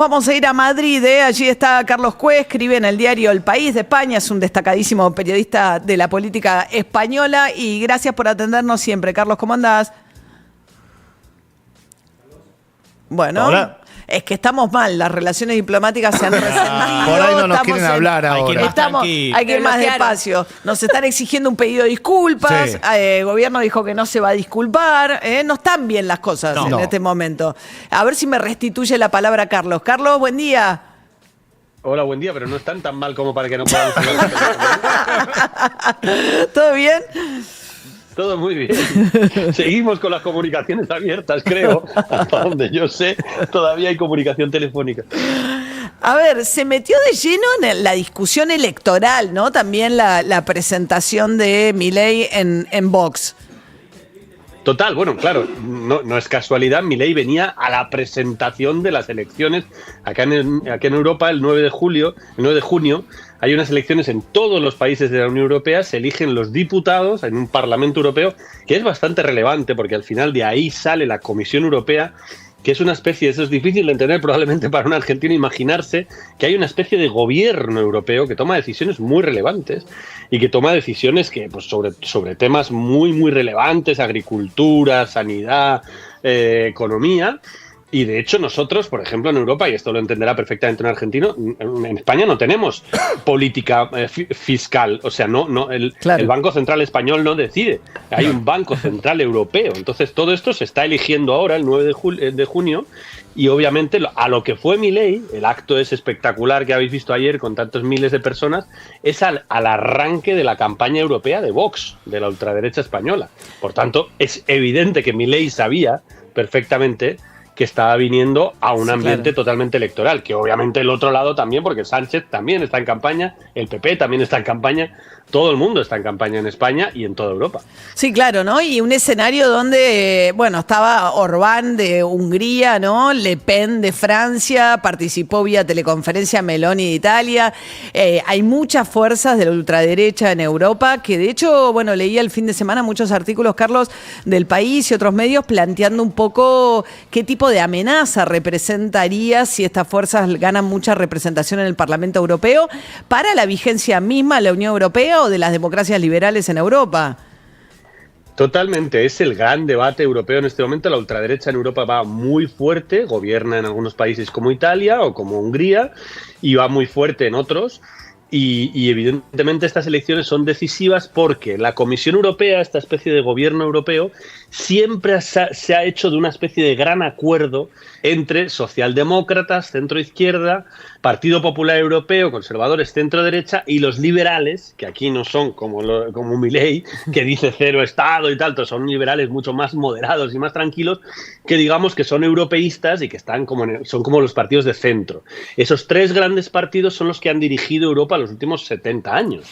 Vamos a ir a Madrid, allí está Carlos Cué, escribe en el diario El País de España, es un destacadísimo periodista de la política española y gracias por atendernos siempre. Carlos, ¿cómo andás? Bueno, Hola. Es que estamos mal, las relaciones diplomáticas se han resentido. Por ahí no nos quieren hablar ahora. Hay que ir más despacio. Nos están exigiendo un pedido de disculpas. Sí. El gobierno dijo que no se va a disculpar. No están bien las cosas en este momento. A ver si me restituye la palabra Carlos. Carlos, buen día. Hola, buen día, pero no están tan mal como para que no podamos hablar. ¿Todo bien? Todo muy bien. Seguimos con las comunicaciones abiertas, creo. Hasta donde yo sé, todavía hay comunicación telefónica. A ver, se metió de lleno en la discusión electoral, ¿no? También la presentación de Milei en Vox. Total, bueno, claro, no es casualidad. Milei venía a la presentación de las elecciones acá en Europa el 9 de junio. Hay unas elecciones en todos los países de la Unión Europea, se eligen los diputados en un Parlamento Europeo, que es bastante relevante porque al final de ahí sale la Comisión Europea, que es una especie, eso es difícil de entender probablemente para un argentino, imaginarse que hay una especie de gobierno europeo que toma decisiones muy relevantes y que toma decisiones que, pues, sobre temas muy, muy relevantes, agricultura, sanidad, economía. Y de hecho nosotros, por ejemplo, en Europa, y esto lo entenderá perfectamente un argentino, en España no tenemos política fiscal. O sea, el Banco Central Español no decide. Hay un Banco Central Europeo. Entonces todo esto se está eligiendo ahora, el 9 de junio, y obviamente a lo que fue Milei, el acto es espectacular que habéis visto ayer con tantos miles de personas, es al arranque de la campaña europea de Vox, de la ultraderecha española. Por tanto, es evidente que Milei sabía perfectamente que estaba viniendo a un ambiente totalmente electoral, que obviamente el otro lado también, porque Sánchez también está en campaña, el PP también está en campaña, todo el mundo está en campaña en España y en toda Europa. Sí, claro, ¿no? Y un escenario donde, bueno, estaba Orbán de Hungría, ¿no? Le Pen de Francia, participó vía teleconferencia Meloni de Italia. Hay muchas fuerzas de la ultraderecha en Europa que, de hecho, bueno, leía el fin de semana muchos artículos, Carlos, del País y otros medios planteando un poco qué tipo de amenaza representaría si estas fuerzas ganan mucha representación en el Parlamento Europeo para la vigencia misma de la Unión Europea o de las democracias liberales en Europa. Totalmente, es el gran debate europeo en este momento. La ultraderecha en Europa va muy fuerte, gobierna en algunos países como Italia o como Hungría y va muy fuerte en otros. Y evidentemente estas elecciones son decisivas porque la Comisión Europea, esta especie de gobierno europeo, siempre se ha hecho de una especie de gran acuerdo entre socialdemócratas, centro-izquierda, Partido Popular Europeo, conservadores, centro-derecha y los liberales, que aquí no son como Milei, que dice cero Estado y tal, son liberales mucho más moderados y más tranquilos, que digamos que son europeístas y que están son como los partidos de centro. Esos tres grandes partidos son los que han dirigido Europa los últimos 70 años.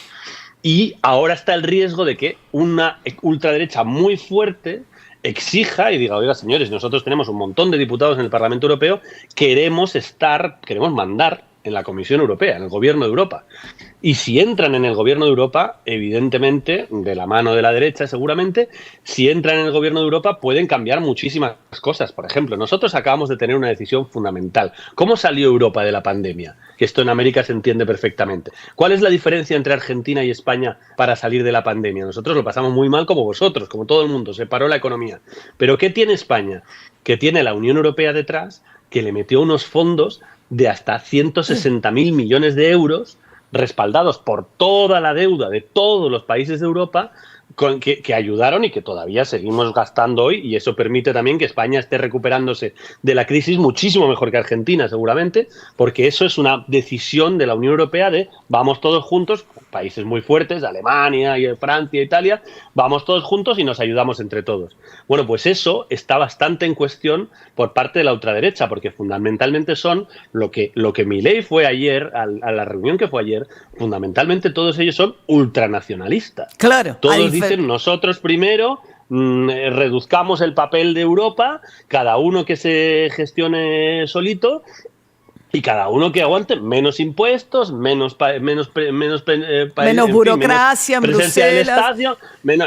Y ahora está el riesgo de que una ultraderecha muy fuerte exija y diga, oiga, señores, nosotros tenemos un montón de diputados en el Parlamento Europeo, queremos mandar en la Comisión Europea, en el Gobierno de Europa. Y si entran en el Gobierno de Europa, evidentemente, de la mano de la derecha seguramente, si entran en el Gobierno de Europa pueden cambiar muchísimas cosas. Por ejemplo, nosotros acabamos de tener una decisión fundamental. ¿Cómo salió Europa de la pandemia? Que esto en América se entiende perfectamente. ¿Cuál es la diferencia entre Argentina y España para salir de la pandemia? Nosotros lo pasamos muy mal como vosotros, como todo el mundo, se paró la economía. ¿Pero qué tiene España? Que tiene la Unión Europea detrás, que le metió unos fondos de hasta 160.000 millones de euros respaldados por toda la deuda de todos los países de Europa que ayudaron y que todavía seguimos gastando hoy, y eso permite también que España esté recuperándose de la crisis muchísimo mejor que Argentina seguramente, porque eso es una decisión de la Unión Europea de vamos todos juntos, países muy fuertes, Alemania, y Francia, Italia, vamos todos juntos y nos ayudamos entre todos. Bueno, pues eso está bastante en cuestión por parte de la ultraderecha, porque fundamentalmente son lo que Milei fue ayer, a la reunión que fue ayer, fundamentalmente todos ellos son ultranacionalistas. Claro. Todos dicen nosotros primero, reduzcamos el papel de Europa, cada uno que se gestione solito y cada uno que aguante menos impuestos, menos burocracia en presencia del Bruselas. Estado,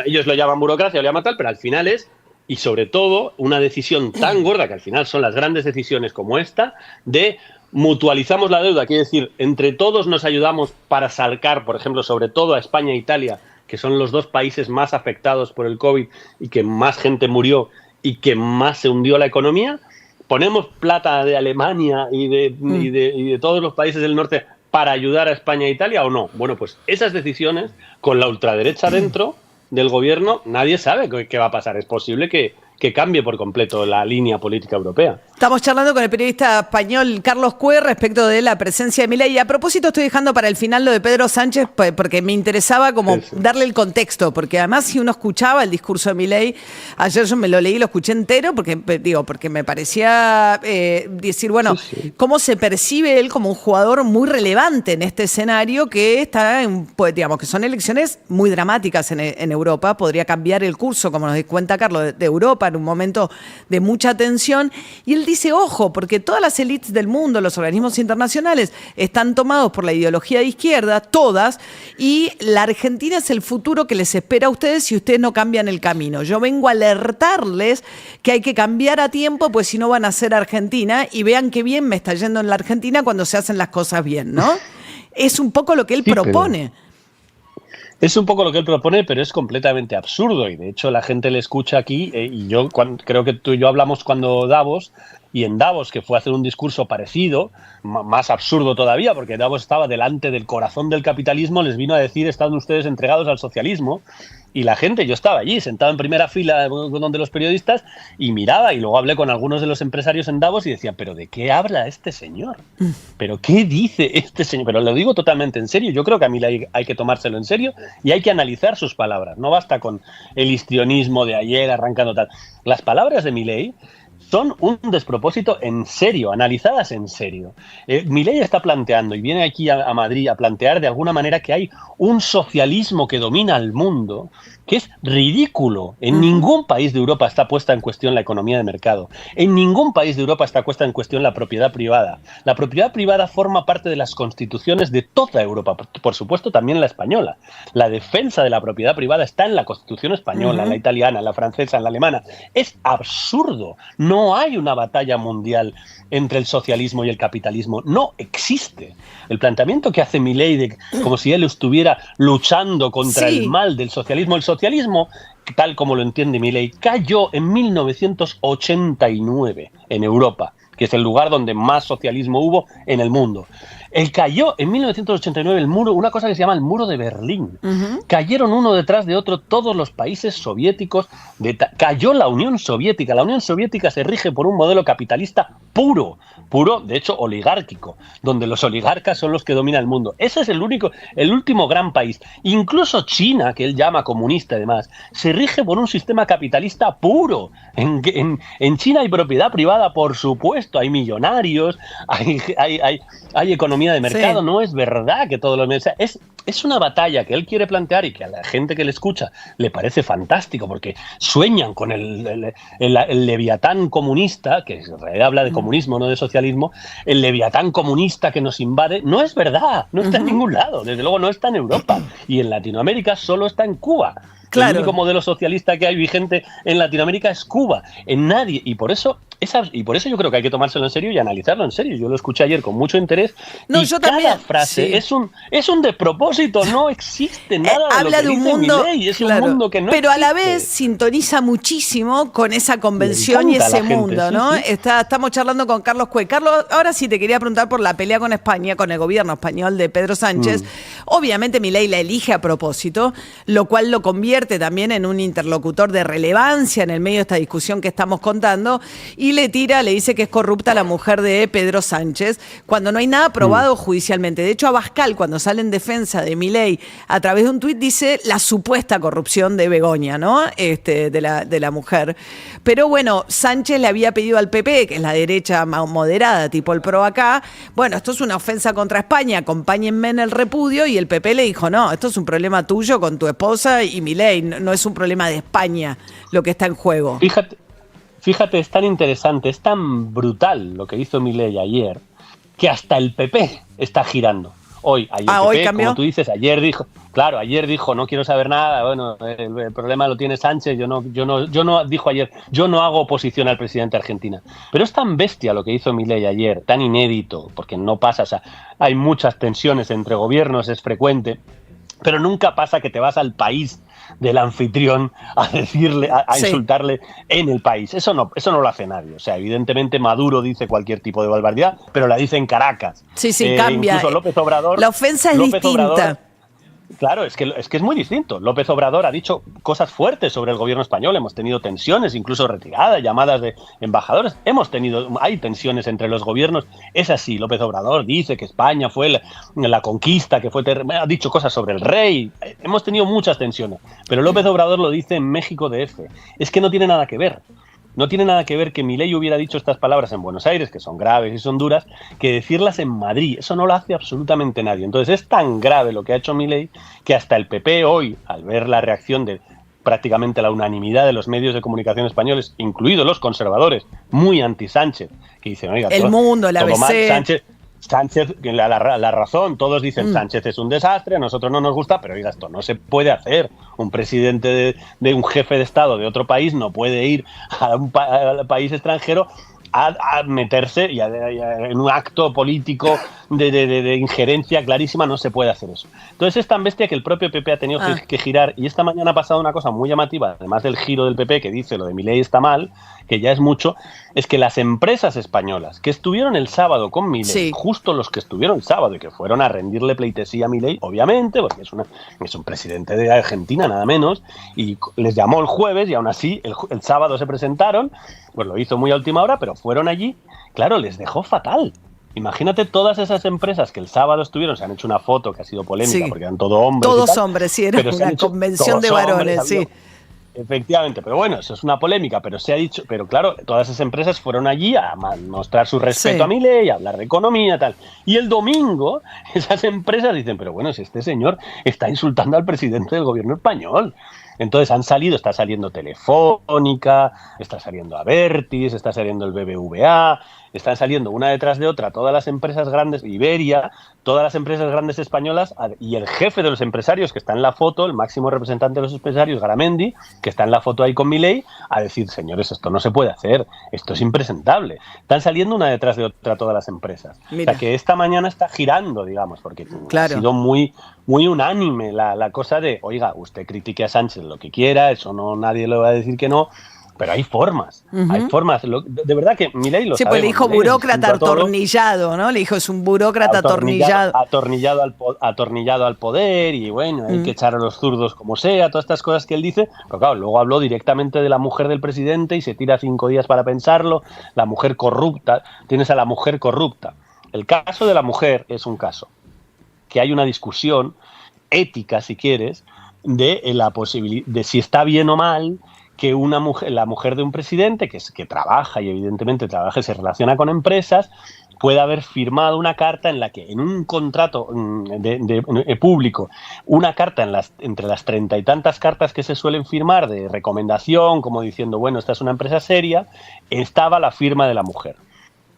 ellos lo llaman burocracia, lo llaman tal, pero al final es, y sobre todo, una decisión tan gorda, que al final son las grandes decisiones como esta, de mutualizamos la deuda, quiere decir, entre todos nos ayudamos para sacar, por ejemplo, sobre todo a España e Italia, que son los dos países más afectados por el COVID y que más gente murió y que más se hundió la economía, ponemos plata de Alemania y de todos los países del norte para ayudar a España e Italia o no. Bueno, pues esas decisiones, con la ultraderecha dentro del gobierno, nadie sabe qué va a pasar. Es posible que cambie por completo la línea política europea. Estamos charlando con el periodista español Carlos Cue respecto de la presencia de Milei. Y a propósito, estoy dejando para el final lo de Pedro Sánchez porque me interesaba como darle el contexto, porque además si uno escuchaba el discurso de Milei, ayer yo me lo leí, lo escuché entero, porque me parecía decir, bueno, cómo se percibe él como un jugador muy relevante en este escenario que está, digamos, que son elecciones muy dramáticas en Europa, podría cambiar el curso, como nos cuenta Carlos, de Europa en un momento de mucha tensión. Y él dice, ojo, porque todas las élites del mundo, los organismos internacionales, están tomados por la ideología de izquierda, todas, y la Argentina es el futuro que les espera a ustedes si ustedes no cambian el camino. Yo vengo a alertarles que hay que cambiar a tiempo, pues si no van a ser Argentina, y vean qué bien me está yendo en la Argentina cuando se hacen las cosas bien, ¿no? Es un poco lo que él propone. Es un poco lo que él propone, pero es completamente absurdo y de hecho la gente le escucha aquí y yo creo que tú y yo hablamos cuando Davos, y en Davos, que fue a hacer un discurso parecido, más absurdo todavía, porque Davos estaba delante del corazón del capitalismo, les vino a decir, están ustedes entregados al socialismo. Y la gente, yo estaba allí, sentado en primera fila donde los periodistas, y miraba, y luego hablé con algunos de los empresarios en Davos y decía, ¿pero de qué habla este señor? ¿Pero qué dice este señor? Pero lo digo totalmente en serio, yo creo que a mí hay que tomárselo en serio y hay que analizar sus palabras. No basta con el histrionismo de ayer arrancando tal. Las palabras de Milei son un despropósito en serio, analizadas en serio. Milei está planteando, y viene aquí a Madrid a plantear de alguna manera que hay un socialismo que domina el mundo, que es ridículo. En ningún país de Europa está puesta en cuestión la economía de mercado. En ningún país de Europa está puesta en cuestión la propiedad privada. La propiedad privada forma parte de las constituciones de toda Europa, por supuesto también la española. La defensa de la propiedad privada está en la Constitución española, en la italiana, en la francesa, en la alemana. Es absurdo. No hay una batalla mundial entre el socialismo y el capitalismo. No existe. El planteamiento que hace Milei, como si él estuviera luchando contra el mal del socialismo. El socialismo, tal como lo entiende Milei, cayó en 1989 en Europa, que es el lugar donde más socialismo hubo en el mundo. Cayó en 1989 el muro, una cosa que se llama el muro de Berlín. Cayeron uno detrás de otro todos los países soviéticos. Cayó la Unión Soviética. La Unión Soviética se rige por un modelo capitalista puro, de hecho oligárquico, donde los oligarcas son los que dominan el mundo. Ese es el último gran país. Incluso China, que él llama comunista y demás, se rige por un sistema capitalista puro. En China hay propiedad privada, por supuesto, hay millonarios, hay economía de mercado. No es verdad que todos los meses es una batalla que él quiere plantear y que a la gente que le escucha le parece fantástico porque sueñan con el leviatán comunista, que en realidad habla de comunismo, no de socialismo, el leviatán comunista que nos invade. No es verdad, no está en ningún lado, desde luego no está en Europa y en Latinoamérica solo está en Cuba. Claro. El único modelo socialista que hay vigente en Latinoamérica es Cuba, en nadie, y por eso yo creo que hay que tomárselo en serio y analizarlo en serio. Yo lo escuché ayer con mucho interés. No, y yo cada también, frase es un despropósito, no existe nada de habla lo que de un dice mundo, Milei, es un mundo que no pero existe. a la vez sintoniza muchísimo con esa convención y ese mundo, ¿no? Sí. Estamos charlando con Carlos Cue. Carlos, ahora sí te quería preguntar por la pelea con España, con el gobierno español de Pedro Sánchez. Obviamente Milei la elige a propósito, lo cual lo convierte también en un interlocutor de relevancia en el medio de esta discusión que estamos contando, y le dice que es corrupta la mujer de Pedro Sánchez, cuando no hay nada probado judicialmente. De hecho, Abascal, cuando sale en defensa de Milei, a través de un tuit dice la supuesta corrupción de Begoña, ¿no? De la mujer. Pero bueno, Sánchez le había pedido al PP, que es la derecha moderada, tipo el PRO acá, bueno, esto es una ofensa contra España, acompáñenme en el repudio, y el PP le dijo, no, esto es un problema tuyo con tu esposa y Milei, no es un problema de España lo que está en juego. Fíjate, es tan interesante, es tan brutal lo que hizo Milei ayer, que hasta el PP está girando. Hoy hoy cambió. Como tú dices, ayer dijo, no quiero saber nada, bueno, el problema lo tiene Sánchez, dijo ayer, yo no hago oposición al presidente de Argentina. Pero es tan bestia lo que hizo Milei ayer, tan inédito, porque no pasa, o sea, hay muchas tensiones entre gobiernos, es frecuente, pero nunca pasa que te vas al país del anfitrión a decirle, a insultarle en el país. Eso no lo hace nadie. O sea, evidentemente Maduro dice cualquier tipo de barbaridad, pero la dice en Caracas. Sí, cambia. Incluso López Obrador. La ofensa es distinta. Claro, es que es muy distinto. López Obrador ha dicho cosas fuertes sobre el gobierno español. Hemos tenido tensiones, incluso retiradas, llamadas de embajadores. Hay tensiones entre los gobiernos. Es así. López Obrador dice que España fue la conquista, que ha dicho cosas sobre el rey. Hemos tenido muchas tensiones. Pero López Obrador lo dice en México DF. Es que no tiene nada que ver. No tiene nada que ver que Milei hubiera dicho estas palabras en Buenos Aires, que son graves y son duras, que decirlas en Madrid. Eso no lo hace absolutamente nadie. Entonces es tan grave lo que ha hecho Milei que hasta el PP hoy, al ver la reacción de prácticamente la unanimidad de los medios de comunicación españoles, incluidos los conservadores, muy anti-Sánchez, que dicen, oiga, El Mundo, la ABC... Sánchez, la razón, todos dicen Sánchez es un desastre, a nosotros no nos gusta, pero oiga, esto no se puede hacer. Un presidente de un jefe de Estado de otro país no puede ir al país extranjero a meterse en un acto político de injerencia clarísima. No se puede hacer eso. Entonces es tan bestia que el propio PP ha tenido que girar, y esta mañana ha pasado una cosa muy llamativa, además del giro del PP que dice lo de Milei está mal, que ya es mucho, es que las empresas españolas que estuvieron el sábado con Milei, justo los que estuvieron el sábado y que fueron a rendirle pleitesía a Milei, obviamente, porque es un presidente de Argentina, nada menos, y les llamó el jueves y aún así el sábado se presentaron, pues lo hizo muy a última hora, pero fueron allí, claro, les dejó fatal. Imagínate todas esas empresas que el sábado estuvieron, se han hecho una foto que ha sido polémica porque eran todos hombres. Todos hombres, sí, era una convención de varones, sí. Efectivamente, pero bueno, eso es una polémica, pero se ha dicho, pero claro, todas esas empresas fueron allí a mostrar su respeto a Milei, a hablar de economía, tal. Y el domingo esas empresas dicen, pero bueno, si este señor está insultando al presidente del gobierno español. Entonces está saliendo Telefónica, está saliendo Abertis, está saliendo el BBVA, están saliendo una detrás de otra todas las empresas grandes, Iberia, todas las empresas grandes españolas, y el jefe de los empresarios que está en la foto, el máximo representante de los empresarios, Garamendi, que está en la foto ahí con Milei, a decir, señores, esto no se puede hacer, esto es impresentable. Están saliendo una detrás de otra todas las empresas. Mira. O sea que esta mañana está girando, digamos, porque ha sido muy unánime la cosa de, oiga, usted critique a Sánchez lo que quiera, eso no, nadie le va a decir que no, pero hay formas, hay formas. De verdad que Milei lo sabe. Sí, pues le dijo burócrata atornillado, ¿no? Le dijo, es un burócrata atornillado. Atornillado al poder, y bueno, hay que echar a los zurdos como sea, todas estas cosas que él dice. Pero claro, luego habló directamente de la mujer del presidente y se tira 5 días para pensarlo. La mujer corrupta, tienes a la mujer corrupta. El caso de la mujer es un caso que hay una discusión ética, si quieres, de la posibilidad de si está bien o mal que la mujer de un presidente que trabaja y evidentemente trabaja y se relaciona con empresas pueda haber firmado una carta en la que en un contrato público, una carta entre las 30 y tantas cartas que se suelen firmar de recomendación, como diciendo, bueno, esta es una empresa seria, estaba la firma de la mujer.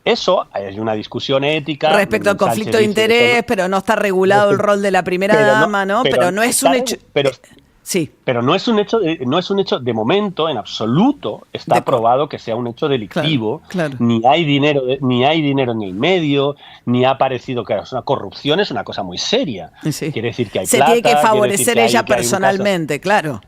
Eso, hay una discusión ética. Respecto al conflicto de interés, pero no está regulado el rol de la primera dama, ¿no? Pero no es un hecho. Pero no es un hecho, de momento, en absoluto, está probado que sea un hecho delictivo. Claro. Ni hay dinero en el medio, ni ha aparecido que una corrupción es una cosa muy seria. Sí. Quiere decir que hay plata. Se tiene que favorecer ella personalmente, claro.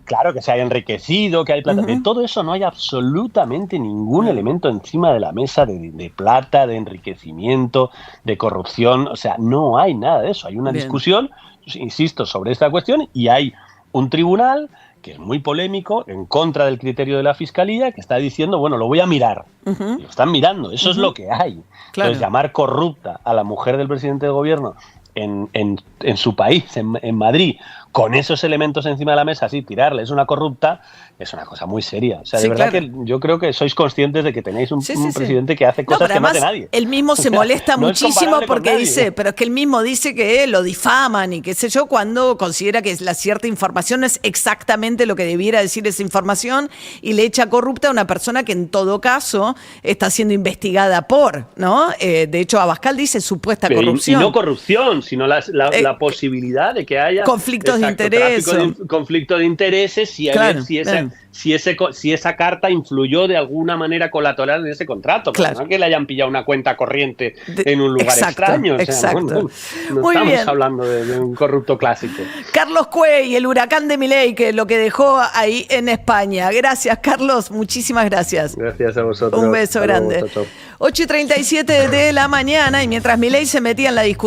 Claro, que se haya enriquecido, que hay plata. De todo eso no hay absolutamente ningún elemento encima de la mesa de plata, de enriquecimiento, de corrupción. O sea, no hay nada de eso. Hay una discusión, insisto, sobre esta cuestión, y hay un tribunal que es muy polémico, en contra del criterio de la Fiscalía, que está diciendo, bueno, lo voy a mirar. Lo están mirando, eso es lo que hay. Claro. Entonces, llamar corrupta a la mujer del presidente del gobierno en su país, en Madrid, con esos elementos encima de la mesa, así, tirarle, es una corrupta, es una cosa muy seria. O sea, de verdad que yo creo que sois conscientes de que tenéis un presidente que hace cosas que no hace nadie. Él mismo se molesta muchísimo porque dice, pero es que él mismo dice que lo difaman y qué sé yo, cuando considera que la cierta información no es exactamente lo que debiera decir esa información, y le echa corrupta a una persona que en todo caso está siendo investigada por, ¿no? De hecho, Abascal dice supuesta corrupción. Y no corrupción, sino la posibilidad de que haya conflictos de interés. Conflicto de intereses, si esa carta influyó de alguna manera colateral en ese contrato, claro. No que le hayan pillado una cuenta corriente en un lugar extraño. O sea, no estamos hablando de un corrupto clásico. Carlos Cuey, el huracán de Milei, que lo que dejó ahí en España. Gracias, Carlos, muchísimas gracias. Gracias a vosotros. Un beso grande. 8:37 de la mañana, y mientras Milei se metía en la discusión